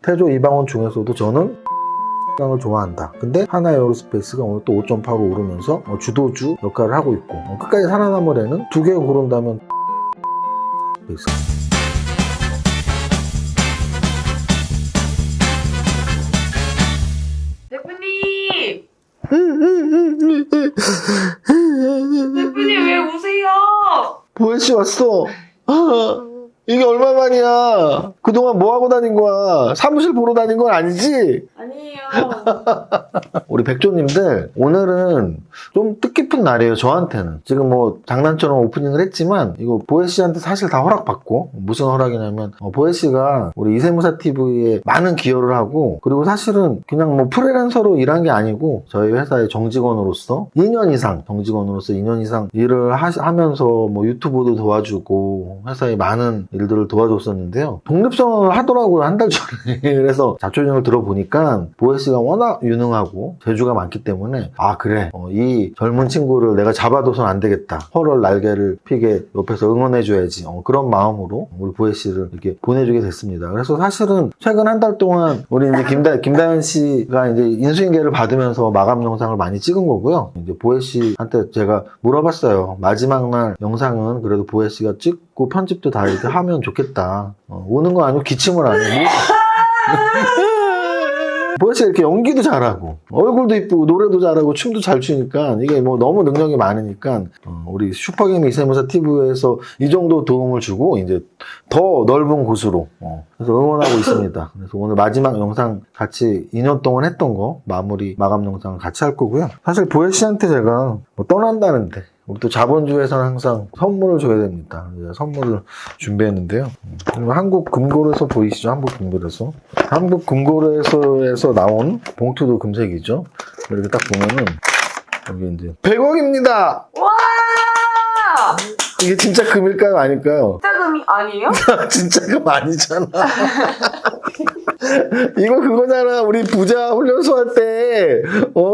태조 이방원 중에서도 저는 을 좋아한다. 근데 하나에어로스페이스가 오늘 또 5.8로 오르면서 주도주 역할을 하고 있고 끝까지 살아남을 애는 두 개 고른다면 스페이스. 대표님! 대표님 왜 우세요? 보혜씨 왔어. 이게 얼마만이야? 그동안 뭐 하고 다닌 거야? 사무실 보러 다닌 건 아니지? 아니에요. 우리 백조님들 오늘은 좀 뜻깊은 날이에요. 저한테는 지금 뭐 장난처럼 오프닝을 했지만 이거 보혜씨한테 사실 다 허락받고 무슨 허락이냐면 보혜씨가 우리 이세무사 TV에 많은 기여를 하고 그리고 사실은 그냥 뭐 프리랜서로 일한 게 아니고 저희 회사의 정직원으로서 2년 이상 일을 하면서 뭐 유튜브도 도와주고 회사에 많은 일들을 도와줬었는데요. 독립선언을 하더라고요. 한 달 전에. 그래서 자초지종을 들어보니까 보혜씨가 워낙 유능하고 재주가 많기 때문에 아 그래 이 젊은 친구를 내가 잡아둬선 안 되겠다. 펄을 날개를 피게 옆에서 응원해줘야지. 그런 마음으로 우리 보혜씨를 이렇게 보내주게 됐습니다. 그래서 사실은 최근 한 달 동안 우리 이제 김다현 씨가 이제 인수인계를 받으면서 마감 영상을 많이 찍은 거고요. 이제 보혜씨한테 제가 물어봤어요. 마지막 날 영상은 그래도 보혜씨가 찍고 편집도 다 이렇게 하면 좋겠다. 오는 거 아니고 기침을 안 해. 보혜씨가 이렇게 연기도 잘하고 얼굴도 이쁘고 노래도 잘하고 춤도 잘 추니까 이게 뭐 너무 능력이 많으니까 우리 슈퍼게임 이세무사 TV에서 이 정도 도움을 주고 이제 더 넓은 곳으로 그래서 응원하고 있습니다. 그래서 오늘 마지막 영상 같이 2년 동안 했던 거 마감 영상을 같이 할 거고요. 사실 보혜씨한테 제가 뭐 떠난다는데 우리 또 자본주의에서는 항상 선물을 줘야 됩니다. 선물을 준비했는데요. 한국금고래소 보이시죠? 한국금고래소. 한국금고래소에서 나온 봉투도 금색이죠. 이렇게 딱 보면은 여기 이제 100억입니다. 와! 이게 진짜 금일까요? 아닐까요? 진짜 금이 아니에요? 진짜 금 아니잖아. 이거 그거잖아. 우리 부자 훈련소 할 때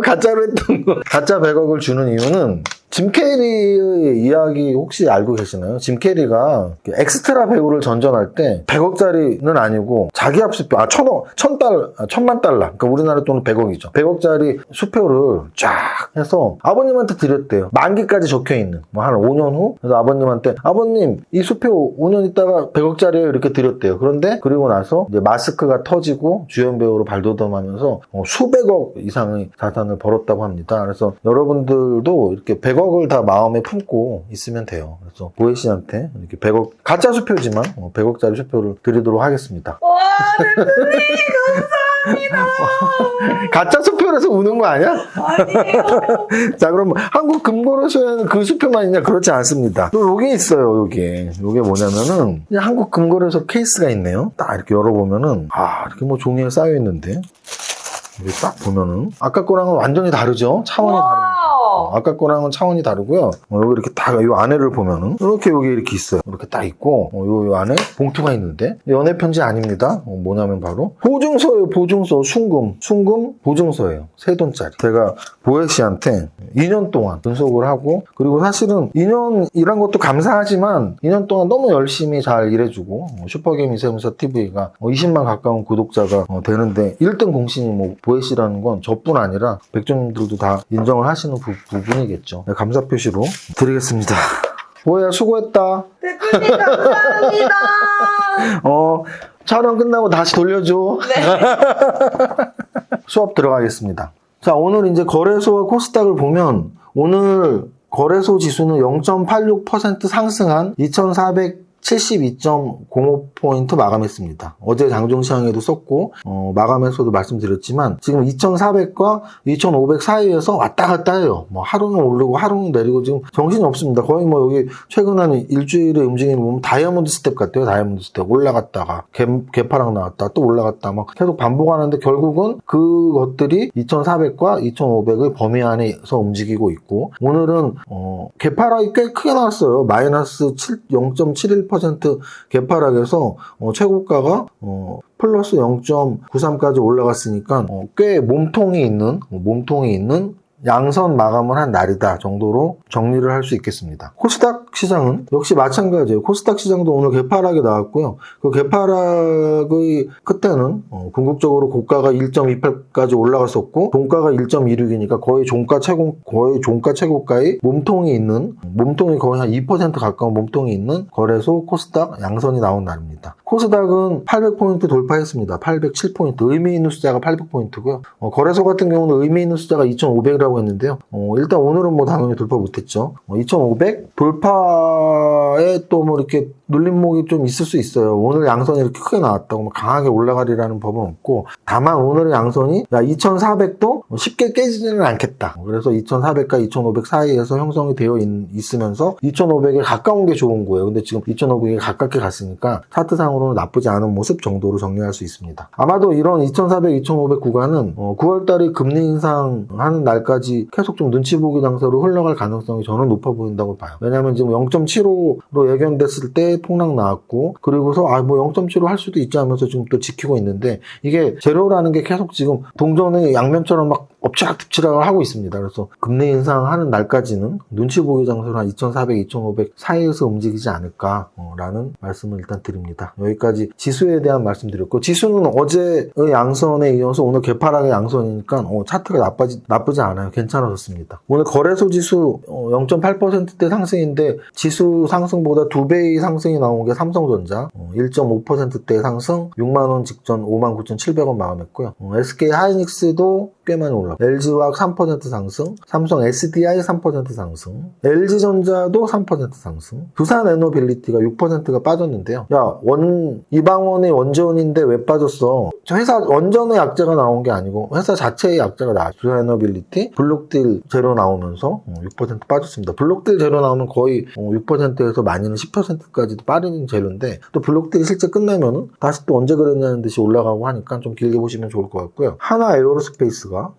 가짜로 했던 거. 가짜 100억을 주는 이유는 짐 캐리의 이야기 혹시 알고 계시나요? 짐 캐리가 엑스트라 배우를 전전할 때 100억짜리는 아니고 자기 합수표, 1000만 달러. 그러니까 우리나라 돈은 100억이죠. 100억짜리 수표를 쫙 해서 아버님한테 드렸대요. 만기까지 적혀있는. 뭐 한 5년 후? 그래서 아버님한테, 아버님, 이 수표 5년 있다가 100억짜리예요. 이렇게 드렸대요. 그런데 그리고 나서 이제 마스크가 터지고 주연 배우로 발돋움하면서 수백억 이상의 자산을 벌었다고 합니다. 그래서 여러분들도 이렇게 100억을 다 마음에 품고 있으면 돼요. 그래서 보혜씨한테 이렇게 100억, 가짜 수표지만 100억짜리 수표를 드리도록 하겠습니다. 와, 대표님 감사합니다. 가짜 수표라서 우는 거 아니야? 아니에요. 자, 그럼 한국금고래소에는 그 수표만 있냐? 그렇지 않습니다. 또 요게 있어요, 요게. 요게 뭐냐면은 그냥 한국금고래소 케이스가 있네요. 딱 이렇게 열어보면은 이렇게 뭐 종이에 쌓여있는데 이게 딱 보면은 아까 거랑은 완전히 다르죠? 차원이 다릅니다. 아까 거랑은 차원이 다르고요. 여기 이렇게 딱, 요 안에를 보면은, 이렇게 여기 이렇게 있어요. 이렇게 딱 있고, 요 안에 봉투가 있는데, 연애 편지 아닙니다. 뭐냐면 바로, 보증서예요, 보증서. 순금 보증서예요. 3돈짜리. 제가 보혜씨한테 2년 동안 분석을 하고, 그리고 사실은 2년 일한 것도 감사하지만, 2년 동안 너무 열심히 잘 일해주고, 슈퍼게임 이세무사 TV가 20만 가까운 구독자가 되는데, 1등 공신이 뭐, 보혜씨라는 건 저뿐 아니라, 백종님들도 다 인정을 하시는 부분이겠죠. 감사 표시로 드리겠습니다. 보혜야 수고했다. 대표님 감사합니다. 촬영 끝나고 다시 돌려줘. 네. 수업 들어가겠습니다. 자, 오늘 이제 거래소와 코스닥을 보면 오늘 거래소 지수는 0.86% 상승한 2472.05포인트 마감했습니다. 어제 장중시황에도 썼고 마감에서도 말씀드렸지만 지금 2400과 2500 사이에서 왔다 갔다 해요. 뭐 하루는 오르고 하루는 내리고 지금 정신이 없습니다. 거의 뭐 여기 최근 한 일주일의 움직임을 보면 다이아몬드 스텝 같아요. 다이아몬드 스텝 올라갔다가 개파락 나왔다 또 올라갔다 막 계속 반복하는데 결국은 그것들이 2400과 2500의 범위 안에서 움직이고 있고 오늘은 개파락이 꽤 크게 나왔어요. 마이너스 0.71% 개파락에서 최고가가 플러스 0.93까지 올라갔으니까 꽤 몸통이 있는 양선 마감을 한 날이다 정도로 정리를 할 수 있겠습니다. 코스닥 시장은 역시 마찬가지예요. 코스닥 시장도 오늘 개파락이 나왔고요. 그 개파락의 끝에는 궁극적으로 고가가 1.28까지 올라갔었고 종가가 1.26이니까 거의 종가 최고가의 몸통이 거의 한 2% 가까운 몸통이 있는 거래소 코스닥 양선이 나온 날입니다. 코스닥은 800포인트 돌파했습니다. 807포인트. 의미 있는 숫자가 800포인트고요. 거래소 같은 경우는 의미 있는 숫자가 2,500이라고 했는데요. 일단 오늘은 뭐 당연히 돌파 못했죠. 2,500 돌파에 또 뭐 이렇게 눌림목이 좀 있을 수 있어요. 오늘 양선이 이렇게 크게 나왔다고 뭐 강하게 올라가리라는 법은 없고, 다만 오늘의 양선이 2,400도 쉽게 깨지지는 않겠다. 그래서 2,400과 2,500 사이에서 형성이 되어 있으면서 2,500에 가까운 게 좋은 거예요. 근데 지금 2,500에 가깝게 갔으니까 차트상으로는 나쁘지 않은 모습 정도로 정리할 수 있습니다. 아마도 이런 2,400, 2,500 구간은 9월달에 금리 인상하는 날까지 계속 좀 눈치 보기 장소로 흘러갈 가능성이 저는 높아 보인다고 봐요. 왜냐하면 지금 0.75로 예견됐을 때 폭락 나왔고, 그리고서 뭐 0.75 할 수도 있지 하면서 지금 또 지키고 있는데, 이게 제로라는 게 계속 지금 동전의 양면처럼 막 엎치락뒤치락을 하고 있습니다. 그래서 금리 인상하는 날까지는 눈치 보기 장소로 한 2,400, 2,500 사이에서 움직이지 않을까라는 말씀을 일단 드립니다. 여기까지 지수에 대한 말씀드렸고, 지수는 어제의 양선에 이어서 오늘 개파락의 양선이니까 차트가 나쁘지 않아요. 괜찮아졌습니다. 오늘 거래소 지수 0.8%대 상승인데, 지수 상승보다 2배의 상승이 나온 게 삼성전자 1.5%대 상승, 6만원 직전 59,700원 마감했고요. SK 하이닉스도 꽤 많이 올랐고, LG화학 3% 상승, 삼성 SDI 3% 상승, LG전자도 3% 상승, 두산에너빌리티가 6%가 빠졌는데요. 이방원이 원전인데 왜 빠졌어? 회사 원전의 약자가 나온 게 아니고 회사 자체의 약자가 나왔어요. 두산에너빌리티, 블록딜 재료 나오면서 6% 빠졌습니다. 블록딜 재료 나오면 거의 6%에서 많이는 10%까지도 빠르는 재료인데, 또 블록딜이 실제 끝나면은 다시 또 언제 그랬냐는 듯이 올라가고 하니까 좀 길게 보시면 좋을 것 같고요. 하나에어로스페이스가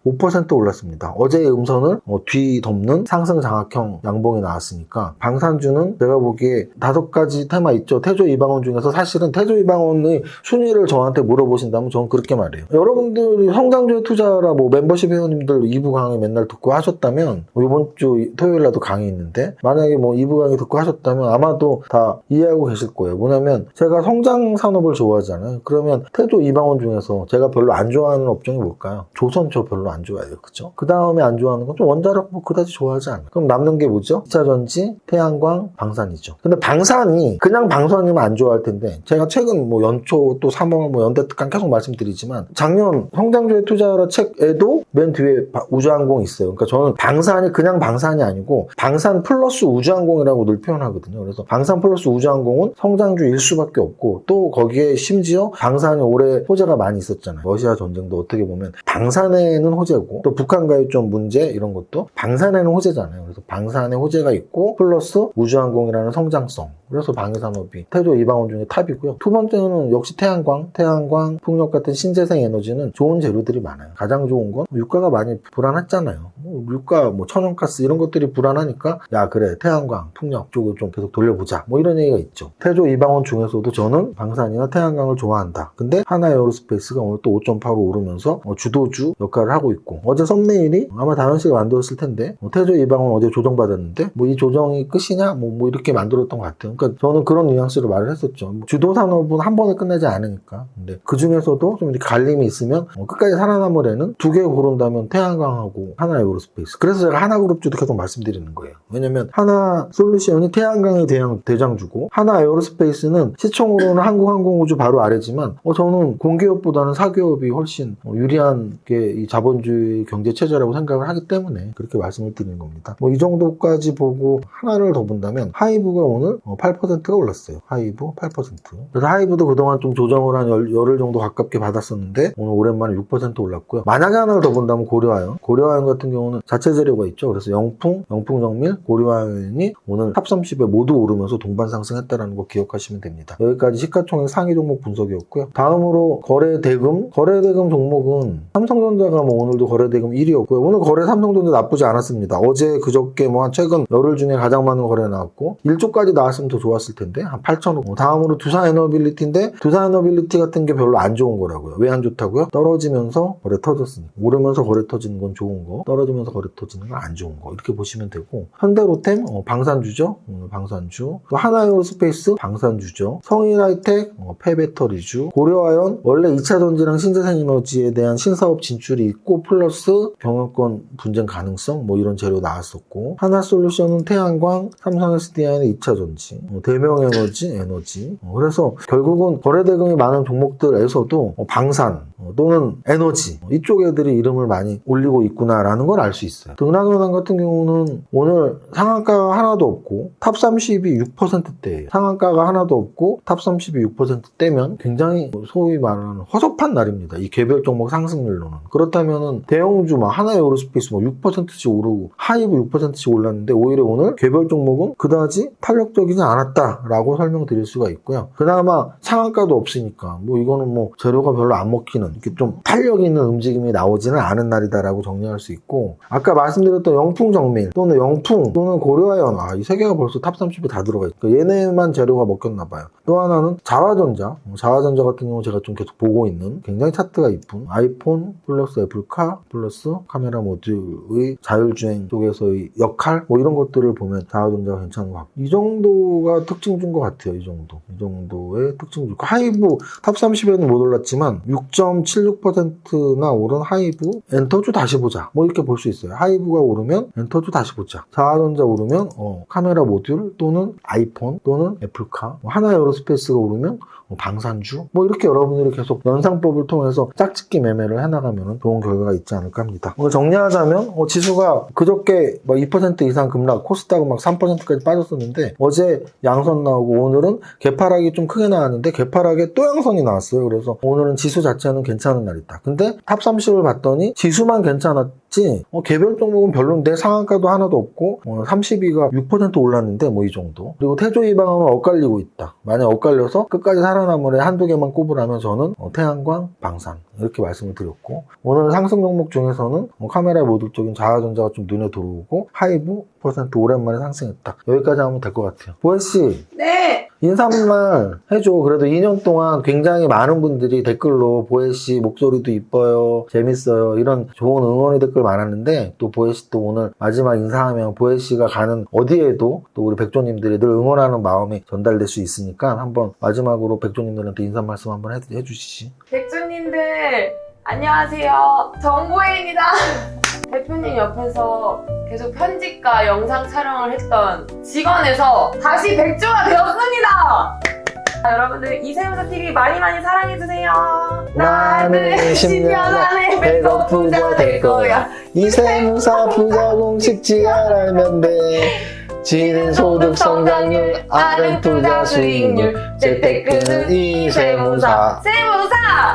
5% 올랐습니다. 어제의 음선을 뒤덮는 상승 장악형 양봉이 나왔으니까, 방산주는 제가 보기에 5가지 테마 있죠. 태조 이방원 중에서 사실은 태조 이방원의 순위를 저한테 물어보신다면 저는 그렇게 말해요. 여러분들이 성장주에 투자라 뭐 멤버십 회원님들 2부 강의 맨날 듣고 하셨다면, 이번 주 토요일날도 강의 있는데, 만약에 뭐 2부 강의 듣고 하셨다면 아마도 다 이해하고 계실 거예요. 뭐냐면 제가 성장 산업을 좋아하잖아요. 그러면 태조 이방원 중에서 제가 별로 안 좋아하는 업종이 뭘까요? 조선저 별로 안 좋아해요. 그쵸? 그 다음에 안 좋아하는 건 좀 원자력 뭐 그다지 좋아하지 않아요. 그럼 남는 게 뭐죠? 2차전지, 태양광, 방산이죠. 근데 방산이 그냥 방산이면 안 좋아할 텐데, 제가 최근 뭐 연초 또 3월 뭐 연대특강 계속 말씀드리지만, 작년 성장주에 투자하라 책에도 맨 뒤에 우주항공이 있어요. 그러니까 저는 방산이 그냥 방산이 아니고 방산 플러스 우주항공이라고 늘 표현하거든요. 그래서 방산 플러스 우주항공은 성장주일 수밖에 없고, 또 거기에 심지어 방산이 올해 호재가 많이 있었잖아요. 러시아 전쟁도 어떻게 보면 방산에는 호재고, 또 북한과의 좀 문제 이런 것도 방산에는 호재잖아요. 그래서 방산에 호재가 있고 플러스 우주항공이라는 성장성, 그래서 방위산업이 태조 이방원 중에 탑이고요. 두 번째는 역시 태양광, 풍력 같은 신재생 에너지는 좋은 재료들이 많아요. 가장 좋은 건 유가가 많이 불안했잖아요. 유가, 천연가스 이런 것들이 불안하니까 그래 태양광, 풍력 쪽을 좀 계속 돌려보자 뭐 이런 얘기가 있죠. 태조 이방원 중에서도 저는 방산이나 태양광을 좋아한다. 근데 하나에어로스페이스가 오늘 또 5.85 오르면서 주도주 역할을 하고 있고, 어제 썸네일이 아마 다현 씨가 만들었을 텐데, 태조 이방원 어제 조정받았는데 이 조정이 끝이냐 뭐 이렇게 만들었던 것 같아요. 그러니까 저는 그런 뉘앙스로 말을 했었죠. 주도 산업은 한 번에 끝나지 않으니까. 근데 그 중에서도 좀 이렇게 갈림이 있으면 끝까지 살아남으려는 두 개 고른다면 태양광하고 하나에어로스페이스. 그래서 제가 하나그룹주도 계속 말씀드리는 거예요. 왜냐면 하나솔루션이 태양광의 대장주고, 하나에어로스페이스는 시총으로는 한국항공우주 바로 아래지만 저는 공기업보다는 사기업이 훨씬 유리한 게 이 자본주의 경제체제라고 생각을 하기 때문에 그렇게 말씀을 드리는 겁니다. 이 정도까지 보고 하나를 더 본다면 하이브가 오늘 8%가 올랐어요. 하이브 8%. 그래서 하이브도 그동안 좀 조정을 한 열흘 정도 가깝게 받았었는데 오늘 오랜만에 6% 올랐고요. 만약에 하나를 더 본다면 고려아연 같은 경우는 자체 재료가 있죠. 그래서 영풍정밀, 고려아연이 오늘 탑 30에 모두 오르면서 동반 상승했다는 거 기억하시면 됩니다. 여기까지 시가총액 상위 종목 분석이었고요. 다음으로 거래대금 종목은 삼성전자가 오늘도 거래대금 1위였고요. 오늘 거래 삼성전자 나쁘지 않았습니다. 어제 그저께 최근 열흘 중에 가장 많은 거래 나왔고, 1조까지 나왔으면 더 좋았을 텐데 한 8,000원. 다음으로 두산에너빌리티인데 두산에너빌리티 같은 게 별로 안 좋은 거라고요. 왜 안 좋다고요? 떨어지면서 거래 터졌으니까. 오르면서 거래 터지는 건 좋은 거, 떨어지면서 거래 터지는 건 안 좋은 거, 이렇게 보시면 되고, 현대로템 방산주죠. 방산주. 또 하나에어로스페이스 방산주죠. 성일하이텍 폐배터리주. 고려아연 원래 2차전지랑 신재생에너지에 대한 신사업 진출이 있고 플러스 경영권 분쟁 가능성 뭐 이런 재료 나왔었고, 하나솔루션은 태양광, 삼성SDI는 2차전지, 대명에너지 에너지. 그래서 결국은 거래대금이 많은 종목들에서도 방산 또는 에너지 이쪽 애들이 이름을 많이 올리고 있구나라는 걸 알 수 있어요. 등락연한 같은 경우는 오늘 상한가가 하나도 없고 탑 30이 6%대예요. 상한가가 하나도 없고 탑 30이 6%대면 굉장히 소위 말하는 허접한 날입니다. 이 개별 종목 상승률로는. 그렇다면은 대형주 막 하나에어로스페이스 뭐 6%씩 오르고 하이브 6%씩 올랐는데 오히려 오늘 개별 종목은 그다지 탄력적이지 않았다라고 설명드릴 수가 있고요. 그나마 상한가도 없으니까 뭐 이거는 뭐 재료가 별로 안 먹히는 이렇게 좀 탄력 있는 움직임이 나오지는 않은 날이다라고 정리할 수 있고, 아까 말씀드렸던 영풍정밀 또는 영풍 또는 고려아연 이 세 개가 벌써 탑 30에 다 들어가 있고 얘네만 재료가 먹혔나 봐요. 또 하나는 자화전자 같은 경우 제가 좀 계속 보고 있는 굉장히 차트가 이쁜 아이폰 플러스 애플카 플러스 카메라 모듈의 자율주행 쪽에서의 역할 뭐 이런 것들을 보면 자화전자가 괜찮은 것 같고, 이 정도가 특징준 것 같아요. 이 정도의 특징주. 하이브 탑 30에는 못 올랐지만 6.76%나 오른 하이브 엔터주 다시 보자 뭐 이렇게 볼 수 있어요. 하이브가 오르면 엔터주 다시 보자, 자화전자 오르면 카메라 모듈 또는 아이폰 또는 애플카, 하나에어로스페이스가 오르면 방산주 뭐 이렇게 여러분들이 계속 연상법을 통해서 짝짓기 매매를 해나가면 좋은 결과가 있지 않을까 합니다. 오늘 정리하자면 지수가 그저께 뭐 2% 이상 급락, 코스닥은 막 3%까지 빠졌었는데 어제 양선 나오고 오늘은 개파락이 좀 크게 나왔는데 개파락에 또 양선이 나왔어요. 그래서 오늘은 지수 자체는 괜찮은 날이다. 근데 탑 30을 봤더니 지수만 괜찮았지 개별 종목은 별론데 상한가도 하나도 없고 32가 6% 올랐는데 뭐 이 정도. 그리고 태조 이방은 엇갈리고 있다. 만약 엇갈려서 끝까지 살아남으래 한두 개만 꼽으라면 저는 태양광, 방산 이렇게 말씀을 드렸고, 오늘 상승 종목 중에서는 카메라 모듈 쪽인 자화전자가 좀 눈에 들어오고 하이브 % 오랜만에 상승했다. 여기까지 하면 될 것 같아요. 보혜씨, 네. 인사 한 말 해줘. 그래도 2년 동안 굉장히 많은 분들이 댓글로 보혜씨 목소리도 이뻐요, 재밌어요, 이런 좋은 응원의 댓글 많았는데, 또 보혜씨 또 오늘 마지막 인사하면 보혜씨가 가는 어디에도 또 우리 백조님들이 늘 응원하는 마음이 전달될 수 있으니까 한번 마지막으로 백조님들한테 인사 말씀 한번 해주시지. 백조님들 안녕하세요. 정보혜입니다. 대표님 옆에서 계속 편집과 영상 촬영을 했던 직원에서 다시 백조가 되었습니다. 여러분들 이세무사 TV 많이 사랑해주세요. 나는 10년 안에 백억 부자 될 거야. 이세무사 부자 공식 지알알면 돼. 지는 소득 성장률, 아는 투자 수익률, 재테크는 이세무사.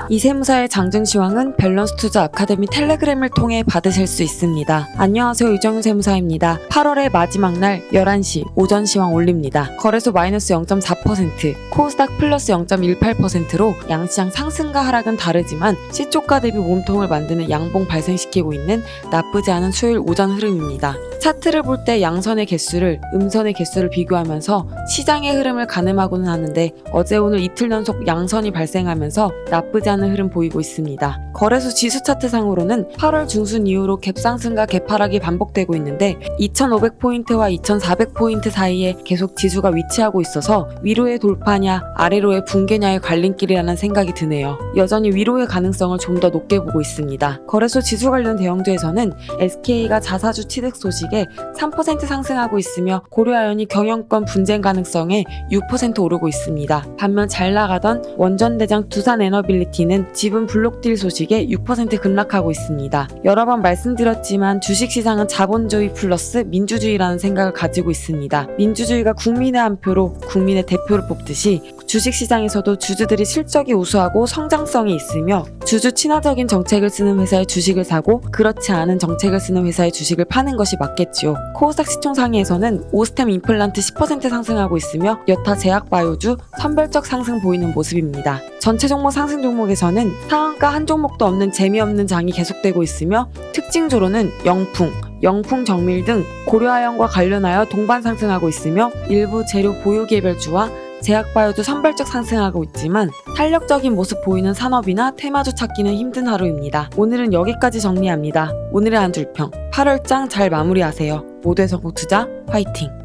이세무사의 장증시황은 밸런스 투자 아카데미 텔레그램을 통해 받으실 수 있습니다. 안녕하세요, 이정윤 세무사입니다. 8월의 마지막 날 11시 오전 시황 올립니다. 거래소 마이너스 0.4%, 코스닥 플러스 0.18%로 양시장 상승과 하락은 다르지만 시초가 대비 몸통을 만드는 양봉 발생시키고 있는 나쁘지 않은 수요일 오전 흐름입니다. 차트를 볼 때 양선의 개수를 음선의 개수를 비교하면서 시장의 흐름을 가늠하고는 하는데 어제 오늘 이틀 연속 양선이 발생하면서 나쁘지 않은 흐름 보이고 있습니다. 거래소 지수 차트상으로는 8월 중순 이후로 갭상승과 갭하락이 반복되고 있는데 2500포인트와 2400포인트 사이에 계속 지수가 위치하고 있어서 위로의 돌파냐 아래로의 붕괴냐의 갈림길이라는 생각이 드네요. 여전히 위로의 가능성을 좀 더 높게 보고 있습니다. 거래소 지수 관련 대형주에서는 SK가 자사주 취득 소식에 3% 상승하고 있으며 고려아연이 경영권 분쟁 가능성에 6% 오르고 있습니다. 반면 잘 나가던 원전대장 두산에너빌리티는 지분 블록딜 소식에 6% 급락하고 있습니다. 여러 번 말씀드렸지만 주식시장은 자본주의 플러스 민주주의라는 생각을 가지고 있습니다. 민주주의가 국민의 한 표로 국민의 대표를 뽑듯이 주식시장에서도 주주들이 실적이 우수하고 성장성이 있으며 주주 친화적인 정책을 쓰는 회사의 주식을 사고 그렇지 않은 정책을 쓰는 회사의 주식을 파는 것이 맞겠지요. 코스닥 시총상위에서는 오스템 임플란트 10% 상승하고 있으며 여타 제약바이오주 선별적 상승 보이는 모습입니다. 전체 종목 상승 종목에서는 상한가 한 종목도 없는 재미없는 장이 계속되고 있으며 특징주로는 영풍, 영풍, 정밀 등 고려아연과 관련하여 동반 상승하고 있으며 일부 재료 보유 개별주와 제약바이오도 산발적 상승하고 있지만 탄력적인 모습 보이는 산업이나 테마주 찾기는 힘든 하루입니다. 오늘은 여기까지 정리합니다. 오늘의 한 줄평 8월장 잘 마무리하세요. 모두의 성공 투자 화이팅!